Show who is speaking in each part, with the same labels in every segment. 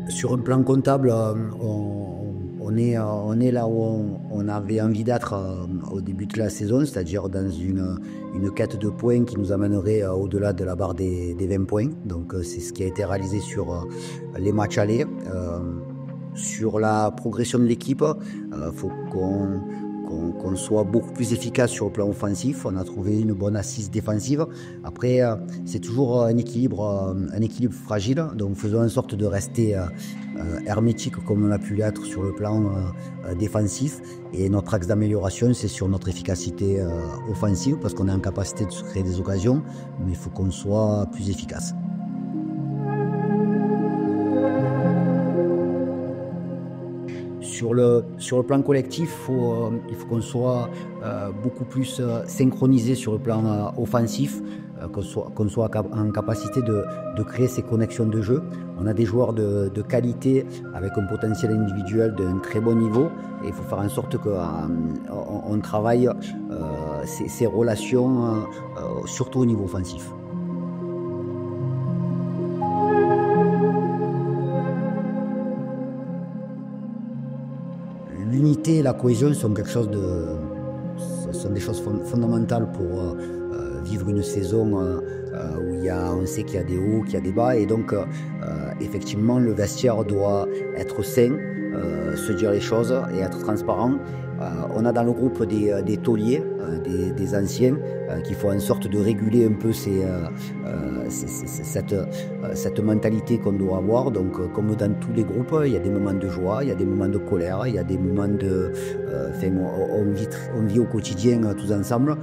Speaker 1: Sur un plan comptable, on est là où on avait envie d'être au début de la saison, c'est-à-dire dans une quête de points qui nous amènerait au-delà de la barre des 20 points. Donc c'est ce qui a été réalisé sur les matchs allés. Sur la progression de l'équipe, faut qu'on soit beaucoup plus efficace sur le plan offensif. On a trouvé une bonne assise défensive. Après, c'est toujours un équilibre fragile. Donc faisons en sorte de rester hermétique comme on a pu l'être sur le plan défensif. Et notre axe d'amélioration, c'est sur notre efficacité offensive, parce qu'on est en capacité de se créer des occasions, mais il faut qu'on soit plus efficace. Sur le plan collectif, il faut qu'on soit beaucoup plus synchronisé sur le plan offensif, qu'on soit en capacité de créer ces connexions de jeu. On a des joueurs de qualité avec un potentiel individuel d'un très bon niveau, et il faut faire en sorte qu'on travaille ces relations surtout au niveau offensif. L'unité et la cohésion sont des choses fondamentales pour vivre une saison où on sait qu'il y a des hauts, qu'il y a des bas, et donc effectivement le vestiaire doit être sain, se dire les choses et être transparent. On a dans le groupe des tauliers, des anciens, qui font en sorte de réguler un peu cette mentalité qu'on doit avoir. Donc comme dans tous les groupes, il y a des moments de joie, il y a des moments de colère, il y a des moments on vit au quotidien tous ensemble,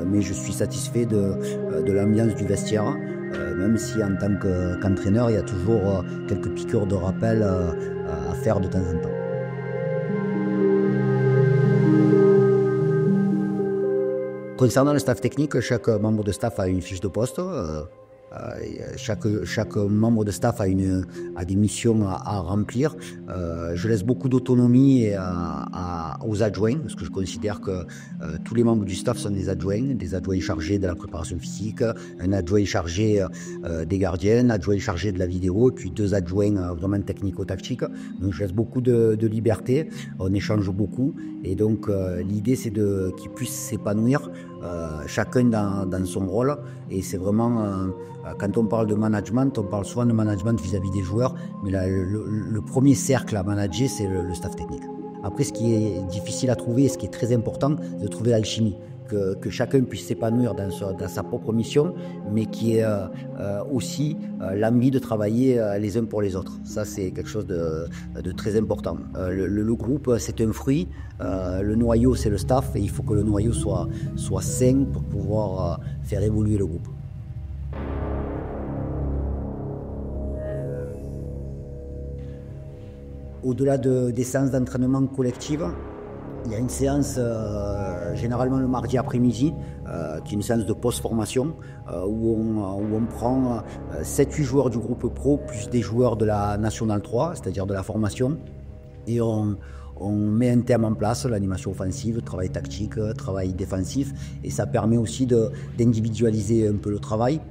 Speaker 1: mais je suis satisfait de l'ambiance du vestiaire, même si en tant qu'entraîneur, il y a toujours quelques piqûres de rappel à faire de temps en temps. Concernant le staff technique, chaque membre de staff a une fiche de poste. Chaque membre de staff a des missions à remplir. Je laisse beaucoup d'autonomie aux adjoints, parce que je considère que tous les membres du staff sont des adjoints chargés de la préparation physique, un adjoint chargé des gardiens, un adjoint chargé de la vidéo, et puis 2 adjoints vraiment technico-tactiques. Donc je laisse beaucoup de liberté, on échange beaucoup, et donc l'idée c'est qu'ils puissent s'épanouir, chacun dans son rôle. Et c'est vraiment, quand on parle de management, on parle souvent de management vis-à-vis des joueurs, mais là, le premier cercle à manager, c'est le staff technique. Après, ce qui est difficile à trouver et ce qui est très important, c'est de trouver l'alchimie, que chacun puisse s'épanouir dans sa propre mission, mais qui ait aussi l'envie de travailler les uns pour les autres. Ça, c'est quelque chose de très important. Le groupe, c'est un fruit, le noyau, c'est le staff, et il faut que le noyau soit sain pour pouvoir faire évoluer le groupe. Au-delà des séances d'entraînement collectives, il y a une séance généralement le mardi après-midi, qui est une séance de post-formation, où on prend 7-8 joueurs du groupe pro, plus des joueurs de la Nationale 3, c'est-à-dire de la formation, et on met un thème en place, l'animation offensive, travail tactique, travail défensif, et ça permet aussi d'individualiser un peu le travail.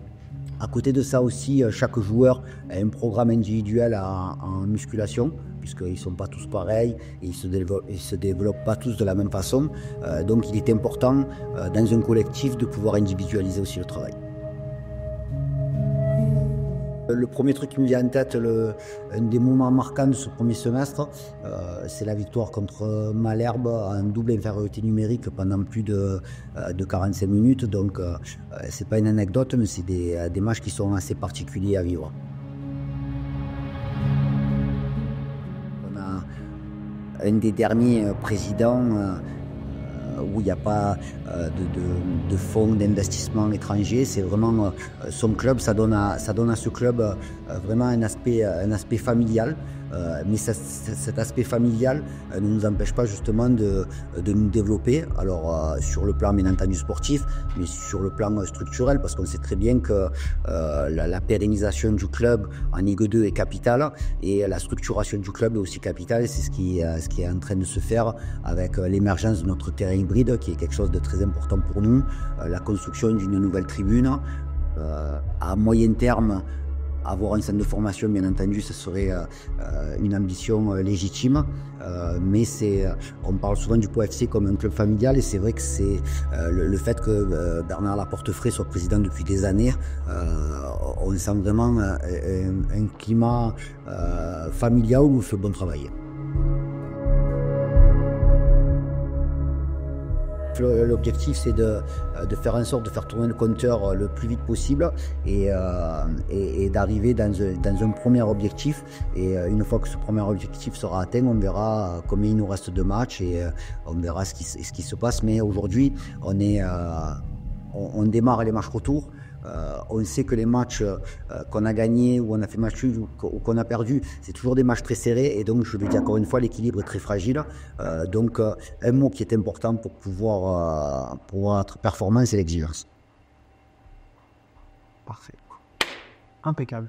Speaker 1: À côté de ça aussi, chaque joueur a un programme individuel en musculation, puisqu'ils ne sont pas tous pareils et ils se développent pas tous de la même façon. Donc il est important dans un collectif de pouvoir individualiser aussi le travail. Le premier truc qui me vient en tête, un des moments marquants de ce premier semestre, c'est la victoire contre Malherbe en double infériorité numérique pendant plus de 45 minutes. Donc c'est pas une anecdote, mais c'est des matchs qui sont assez particuliers à vivre. On a un des derniers présidents où il n'y a pas de fonds d'investissement étrangers. C'est vraiment son club, ça donne à ce club vraiment un aspect familial. Mais cet aspect familial ne nous empêche pas justement de nous développer, alors sur le plan bien entendu sportif, mais sur le plan structurel, parce qu'on sait très bien que la pérennisation du club en Ligue 2 est capitale, et la structuration du club est aussi capitale. C'est ce qui est en train de se faire avec l'émergence de notre terrain hybride, qui est quelque chose de très important pour nous, la construction d'une nouvelle tribune. À moyen terme, avoir un centre de formation, bien entendu, ce serait une ambition légitime. Mais on parle souvent du Pau FC comme un club familial, et c'est vrai que c'est le fait que Bernard Laportefray soit président depuis des années, on sent vraiment un climat familial où il fait bon travail. L'objectif, c'est de faire en sorte de faire tourner le compteur le plus vite possible et d'arriver dans un premier objectif. Et une fois que ce premier objectif sera atteint, on verra combien il nous reste de matchs et on verra ce qui se passe. Mais aujourd'hui, on démarre les matchs retour. On sait que les matchs qu'on a gagnés ou on a fait match nul ou qu'on a perdu, c'est toujours des matchs très serrés, et donc je le dis encore une fois, l'équilibre est très fragile. Donc un mot qui est important pour pouvoir être performant, c'est l'exigence.
Speaker 2: Parfait. Impeccable.